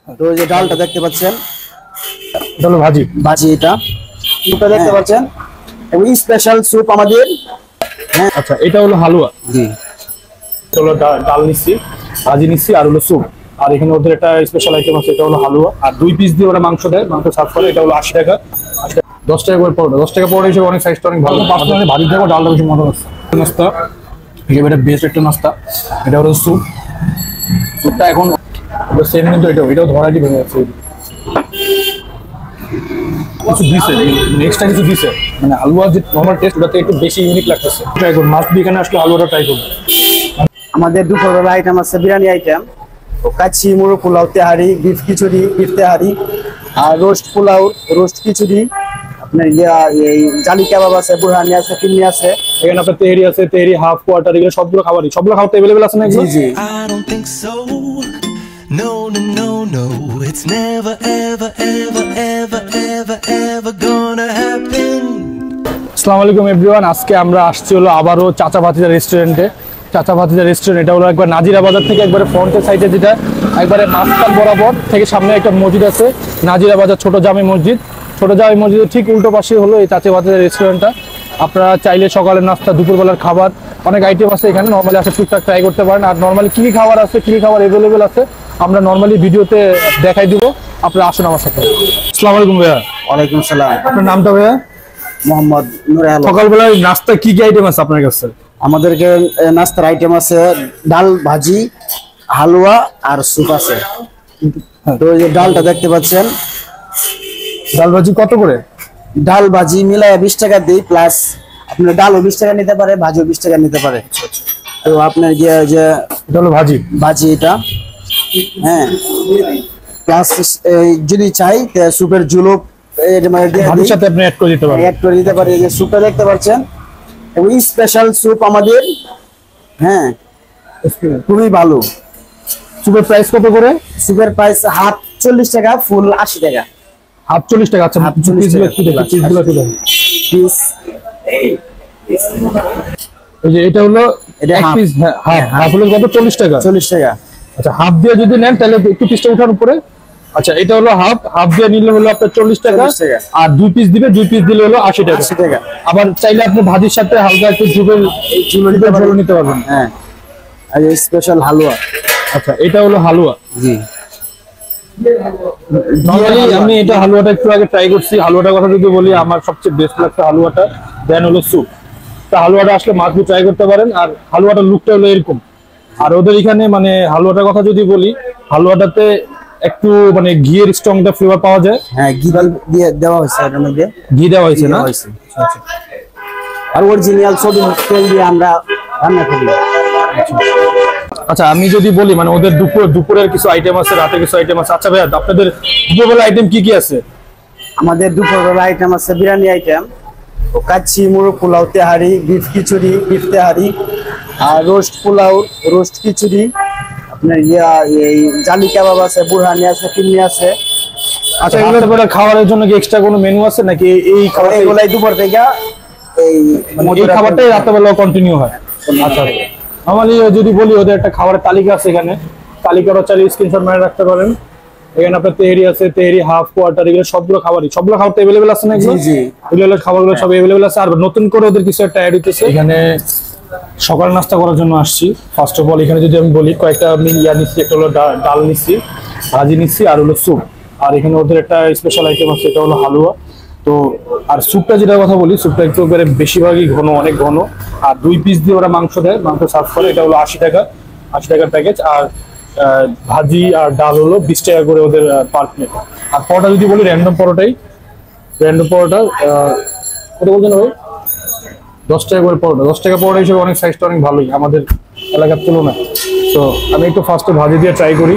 তো এই যে ডালটা দেখতে পাচ্ছেন, এটা হলো ভাজি। ভাজি এটা দেখতে পাচ্ছেন, এবং স্পেশাল স্যুপ আমাদের। হ্যাঁ আচ্ছা, এটা হলো হালুয়া। জি, এটা হলো ডাল নিচ্ছি, ভাজি নিচ্ছি, আর হলো স্যুপ। আর এখানে ওদের একটা স্পেশাল আইটেম আছে, এটা হলো হালুয়া। আর 2 পিস দিয়ে ওরা মাংস দেয়, মাংস সার্ভ করে। এটা হলো 80 টাকা। 10 টাকা করে পড়ে, 10 টাকা পড়ে হিসেবে অনেক সাইজটা অনেক ভালো। পার্সোনালি ভাজি থেকে ডালটা বেশি মজা লাগছে। নাস্তা এটা বেস্ট একটা নাস্তা। এটা হলো স্যুপ। স্যুপটা এখন সেম, কিন্তু এটাও ধরাটি ভেঙে যাচ্ছে। কিছু দিছে, নেক্সটটা কিছু দিছে, মানে হালুয়ার যে নর্মাল টেস্ট ওটাতে একটু বেশি ইউনিক লাগতেছে। ট্রাই করুন, মাস্ট বি এখানে আসলে হালুয়াটা ট্রাই করুন। আমাদের দুপুরবেলা আইটেম আছে বিরিয়ানি আইটেম, কাচ্চি, মুরগ পোলাও, তেহারি, বিফ খিচুড়ি, বিফ তেহারি, আর রোস্ট পোলাও, রোস্ট খিচুড়ি, আপনার এই জালি কাবাব আছে, বুরহানি আছে, কিন্নি আছে। এখানে আপনার তেহারি আছে, তেহারি, হাফ, কোয়ার্টার, এগুলো সবগুলো খাবার তো অ্যাভেলেবেল আছে না? জি জি। I don't think so. No, no, no, no. It's never, ever, ever, ever, ever, ever gonna happen. আসসালামু আলাইকুম এভরিওয়ান। আজকে আমরা আসছি হলো আবারও চাচা ভাতিজা রেস্টুরেন্টে। চাচা ভাতিজা রেস্টুরেন্ট এটা হলো একবার নাজিরা বাজার থেকে একবারে ফ্রন্টের সাইডে, যেটা একবারে মাঝখান বরাবর থেকে সামনে একটা মসজিদ আছে, নাজিরা বাজার ছোট জামে মসজিদ। ছোট জামে মসজিদের ঠিক উল্টো পাশে হলো এই চাচা ভাতিজা রেস্টুরেন্টটা। আপনারা চাইলে সকালের নাস্তা, দুপুরবেলার খাবার, অনেক আইটেম আছে এখানে। নর্মালি আসে টুকটাক ট্রাই করতে পারেন। আর নর্মালি কী খাবার আছে, কী খাবার অ্যাভেলেবেল আছে আমরা নর্মালি ভিডিওতে দেখাই দিব। আপনারা আসুন আমার সাথে। আসসালামু আলাইকুম ভাইয়া। ওয়ালাইকুম আসসালাম। আপনার নামটা ভাইয়া? মোহাম্মদ নূরে আলম। সকালবেলায় নাস্তা কি কি আইটেম আছে আপনার কাছে? আমাদেরকে নাস্তার আইটেম আছে ডাল, ভাজি, হালুয়া আর স্যুপ আছে। তো এই যে ডালটা দেখতে পাচ্ছেন, ডাল ভাজি কত করে? ডাল ভাজি মিলায় 20 টাকা দিই, প্লাস আপনার ডালও 20 টাকা নিতে পারে, ভাজিও 20 টাকা নিতে পারে। তো আপনার গিয়ে যে এটা হলো ভাজি। ভাজি এটা, হ্যাঁ, প্লাস যদি চাই স্যুপের জুলুপ ভাজির সাথে আপনি অ্যাড করে দিতে পারেন। অ্যাড করে দিতে পারি। এই যে স্যুপটা দেখতে পাচ্ছেন, এবং স্পেশাল স্যুপ আমাদের। হ্যাঁ, খুবই ভালো। সুপের প্রাইস কত করে? স্যুপের প্রাইস হাফ 40 টাকা, ফুল 80 টাকা। হাফ 40 টাকা। আচ্ছা, হাফ 40 পিসগুলো টাকা। একটু দেখি, পিসগুলো একটু দেখি। পিস এই যে এটা হলো এটা এক half। পিস, হাফ হলো কত? 40 টাকা। 40 টাকা। আচ্ছা, হাফ দিয়ে যদি নেন তাহলে একটু পিসটা উঠান উপরে। আচ্ছা, এটা হলো হাফ দিয়ে নিলে হলো আপনার 40 টাকা। 40 টাকা। আর 2 পিস দিবে, 2 পিস দিলে হলো 80 টাকা। 80 টাকা। আবার চাইলে আপনি ভাজির সাথে হালকা একটু ঝুল নিতে পারবেন। হ্যাঁ, আর এই স্পেশাল হালুয়া। আচ্ছা, এটা হলো হালুয়া। জি, নরমালি আমি এটা হালুয়াটা একটু আগে ট্রাই করছি। হালুয়াটার কথা যদি বলি, আমার সবচেয়ে বেস্ট লাগছে হালুয়াটা। দেন হলো স্যুপ। তা হালুয়াটা আসলে মাছ দিয়ে ট্রাই করতে পারেন। আর হালুয়াটার লুকটা হলো এরকম। আর ওদের এখানে মানে হালুয়াটার কথা যদি বলি, হালুয়াটাতে একটু মানে ঘিয়ের স্ট্রংটা ফ্লেভার পাওয়া যায়। হ্যাঁ, ঘি দিয়ে দেওয়া হয়েছে এর মধ্যে। ঘি দেওয়া হয়েছে না? আর অরিজিনাল সবই তেল দিয়ে আমরা রান্না করি। আচ্ছা, আমি যদি বলি মানে ওদের দুপুরের কিছু আইটেম আছে, রাতে কিছু আইটেম আছে। আচ্ছা ভাইয়া, আপনাদের দুপুরবেলা আইটেম কি কি আছে? আমাদের দুপুরবেলা আইটেম আছে বিরিয়ানি আইটেম, কাচ্চি, মুরগ পোলাও, তেহারি, বিফ খিচুড়ি, বিফ তেহারি, আর রোস্ট পোলাও, রোস্ট খিচুড়ি, আপনার এই জালি কাবাব আছে, বুরহানি আছে, কিন্নি আছে। আচ্ছা, এগুলোর পরে খাবারের জন্য কি এক্সট্রা কোনো মেনু আছে নাকি এই খাবার এগুলাই দুপুর থেকে এই এই খাবারটাই রাতেবেলা কন্টিনিউ হয়? আচ্ছা, নরমালি যদি বলি ওদের একটা খাবারের তালিকা আছে এখানে। তালিকাটা চালিয়ে স্ক্রিনশট মেরে রাখতে পারেন। এখানে আপনার তেহারি আছে, তেহারি, হাফ, কোয়ার্টার, এগুলো সবগুলো খাবার তো অ্যাভেলেবেল আছে না? এগুলো জি, এগুলো খাবারগুলো সব অ্যাভেলেবেল আছে। আর নতুন করে ওদের কিছু একটা অ্যাড হইতেছে এখানে। সকাল নাস্তা করার জন্য আসছি। ফার্স্ট অফ অল এখানে যদি আমি বলি, কয়েকটা আমি নিচ্ছি। একটা হলো ডাল নিচ্ছি, ভাজি নিচ্ছি, আর হলো স্যুপ। আর এখানে ওদের একটা স্পেশাল আইটেম আছে, এটা হলো হালুয়া। তো আর স্যুপটা যেটা কথা বলি, স্যুপটা একটু বেশিরভাগই ঘন, অনেক ঘন। আর 2 পিস দিয়ে ওরা মাংস দেয়, মাংস সার্ভ করে। এটা হলো 80 টাকা, 80 টাকার প্যাকেজ। আর ভাজি আর ডাল হলো 20 টাকা করে ওদের পার প্লেট। আর পরোটা যদি বলি, র্যান্ডম পরোটা কত বলছেন ভাই? 10 টাকা করে পরোটা। 10 টাকা পরোটা হিসেবে অনেক সাইজটা অনেক ভালোই আমাদের এলাকার তুলনায়। তো আমি একটু ফার্স্টে ভাজি দিয়ে ট্রাই করি।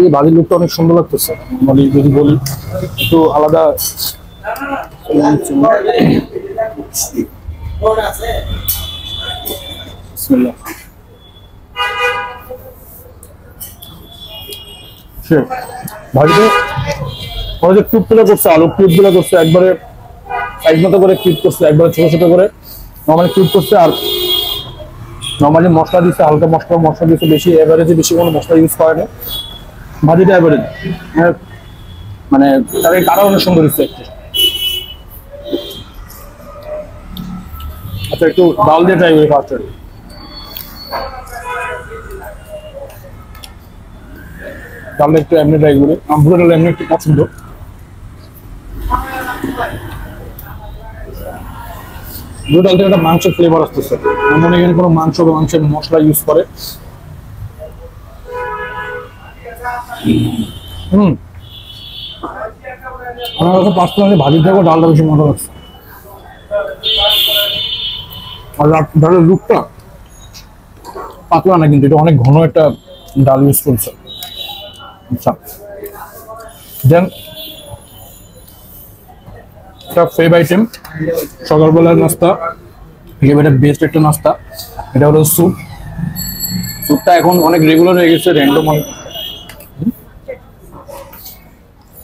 এই ভাজির লুকটা অনেক সুন্দর লাগতেছে। মানে যদি বলি একটু আলাদা। বিসমিল্লাহ। ভাজিতে ওরা যে কিউবগুলো করছে, আলু কিউবগুলো করছে, একবারে সাইজ মতো করে কিউব করছে, একবারে ছোট ছোট করে নর্মালি কিউব করছে। আর নর্মালি মশলা দিচ্ছে, হালকা মশলা দিচ্ছে, বেশি এভারেজে বেশি কোনো মশলা ইউজ করে না। ভাজিটা এভারেজ, মানে তার কাটা অনেক সুন্দর হচ্ছে। আচ্ছা একটু ডাল দিয়ে ট্রাই করি ফার্স্ট। ডালটা একটু এমনি ট্রাই করি, আমপুরা ডাল এমনি একটু পছন্দ। ডালটা একটা মাংসের ফ্লেভার আসতেছে, মানে এখানে কোনো মাংস বা মাংসের মশলা ইউজ করে। আমার কাছে পার্সোনালি ভাজির থেকে ডালটা বেশি মজা লাগছে। আর ডালের লুকটা পাতলা না, কিন্তু এটা অনেক ঘন একটা ডাল ইউজ করছে। আচ্ছা দেন একটা ফেভ আইটেম সকালবেলার নাস্তা, এটা বেস্ট একটা নাস্তা। এটা হলো স্যুপ। স্যুপটা এখন অনেক রেগুলার হয়ে গেছে, র্যান্ডম।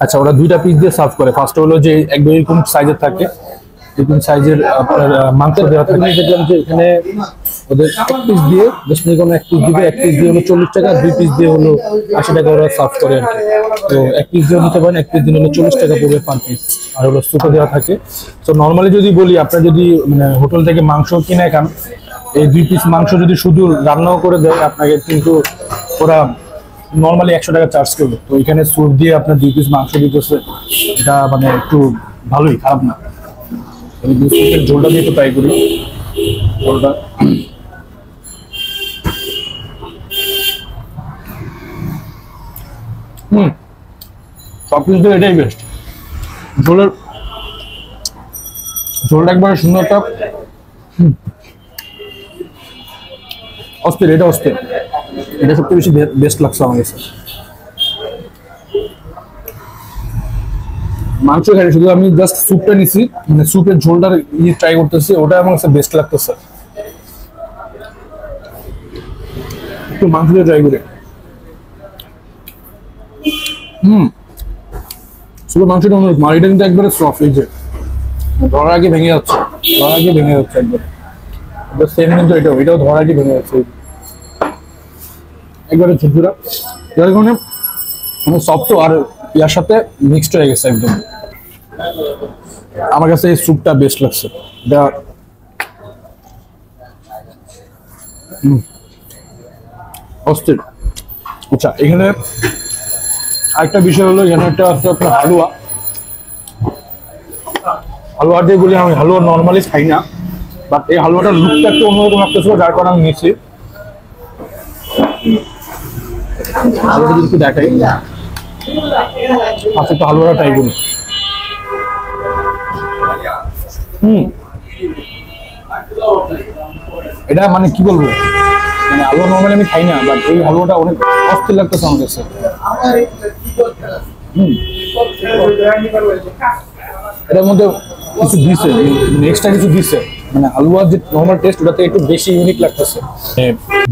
আচ্ছা ওরা দুইটা পিস দিয়ে সার্ভ করে। ফার্স্ট হলো যে একদম এরকম সাইজের থাকে, এরকম সাইজের আপনার মাংস দেওয়া থাকে। দেখলাম যে এখানে ওদের এক পিস দিয়ে বেশি কোনো এক পিস দিবে, এক পিস দিয়ে হলো 40 টাকা, 2 পিস দিয়ে হলো 80 টাকা ওরা সার্ভ করে আর কি। তো এক পিস দিয়ে নিতে পারেন, এক পিস দিয়ে হলো 40 টাকা পড়বে পার পিস। আর হলো সুপে দেওয়া থাকে। তো নর্মালি যদি বলি, আপনার যদি মানে হোটেল থেকে মাংস কিনে খান, এই 2 পিস মাংস যদি শুধু রান্নাও করে দেয় আপনাকে, কিন্তু ওরা নর্মালি 100 টাকা চার্জ করবে। তো এখানে স্যুপ দিয়ে আপনার 2 পিস মাংস দিতেছে, এটা মানে একটু ভালোই, খারাপ না। আমি বিস্কুটের ঝোলটা দিয়ে একটু ট্রাই করি। ঝোলটা সব কিছু তো এটাই বেস্ট। ঝোলটা একবারে সুন্দর একটা অস্থির, এটা অস্থির, এটা সবচেয়ে বেশি বেস্ট লাগছে আমার কাছে। মাংস খাই শুধু, আমি জাস্ট স্যুপটা নিছি, মানে স্যুপের ঝোলটা ট্রাই করতেছি, ওটা আমার কাছে বেস্ট লাগতেছে। একটু মাংস দিয়ে ট্রাই করি। শুধু মাংসটা অনুরোধ, মাড়িটা কিন্তু একবারে সফট, এই যে ধরার আগে ভেঙে যাচ্ছে, ধরার আগে ভেঙে যাচ্ছে একবারে। সেম কিন্তু এটাও ধরার আগে ভেঙে যাচ্ছে একবারে ঝুরঝুরা, যার কারণে মানে সফট আর ইয়ার সাথে মিক্সড হয়ে গেছে একদম। আমার কাছে এই স্যুপটা বেস্ট লাগছে। এটা অস্থির। আচ্ছা এখানে আরেকটা বিষয় হলো, এখানে একটা আছে আপনার হালুয়া। হালুয়া দিয়ে বলি, আমি হালুয়া নর্মালি খাই না, বাট এই হালুয়াটার লুকটা একটু অন্যরকম একটা ছিল, যার কারণে আমি নিয়েছি। হালুয়াটা যদি একটু দেখাই, আচ্ছা একটু হালুয়াটা ট্রাই করি। এটা মানে কি বলবো, মানে হালুয়া নর্মালি আমি খাই না, বাট এই হালুয়াটা অনেক অস্থির লাগতেছে আমার কাছে। এটার মধ্যে কিছু দিছে, এক্সট্রা কিছু দিছে, মানে হালুয়ার যে নর্মাল টেস্ট ওটাতে একটু বেশি ইউনিক লাগতেছে।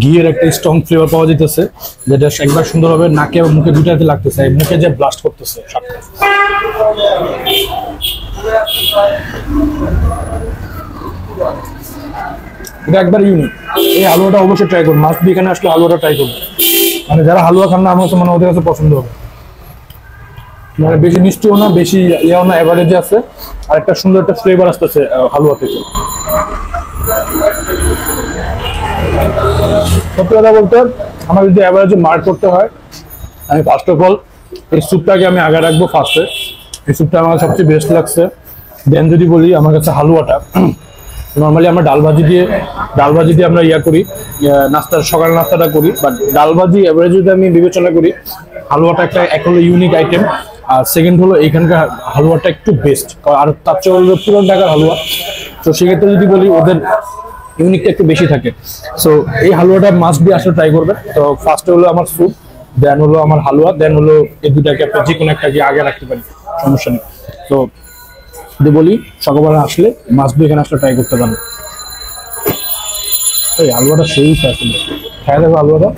ঘিয়ের একটা স্ট্রং ফ্লেভার পাওয়া যেতেছে, যেটা একবার সুন্দরভাবে নাকে এবং মুখে দুটাতে লাগতেছে, মুখে যে ব্লাস্ট করতেছে। এটা একবার ইউনিক। এই হালুয়াটা অবশ্যই ট্রাই করুন, মাস্ট বি এখানে আসলে হালুয়াটা ট্রাই করুন। মানে যারা হালুয়া খান না, আমার কাছে মনে হয় ওদের কাছে পছন্দ হবে। মানে বেশি মিষ্টিও না, বেশি ইয়েও না, এভারেজে আছে। আর একটা সুন্দর একটা ফ্লেভার আসতেছে হালুয়া থেকে। সত্যি কথা বলতে, আমার যদি এভারেজে মার্ক করতে হয়, আমি ফার্স্ট অফ অল এই স্যুপটাকে আমি আগে রাখবো ফার্স্টে। এই স্যুপটা আমার সবচেয়ে বেস্ট লাগছে। দেন যদি বলি, আমার কাছে হালুয়াটা, নর্মালি আমরা ডাল ভাজি দিয়ে আমরা করি, সকাল নাস্তাটা করি, বাট ডাল ভাজি এভারেজ যদি আমি বিবেচনা করি, হালুয়াটা এক হলো ইউনিক আইটেম, আর সেকেন্ড হলো এইখানকার হালুয়াটা একটু বেস্ট, আর তার চেয়ে হলো পুরান ঢাকার হালুয়া। তো সেক্ষেত্রে যদি বলি, ওদের ইউনিকটা একটু বেশি থাকে। সো এই হালুয়াটা মাস্ট বি আসলে ট্রাই করবে। তো ফার্স্টে হলো আমার স্যুপ, দেন হলো আমার হালুয়া, দেন হলো এই দুটাকে আপনার যে কোনো একটা আগে রাখতে পারি, সমস্যা নেই। তো যদি বলি, সকালবেলা আসলে মাস্ট বি এখানে আসলে ট্রাই করতে পারেন। এই হালুয়াটা সেই আসলে খাই দেবো হালুয়াটা।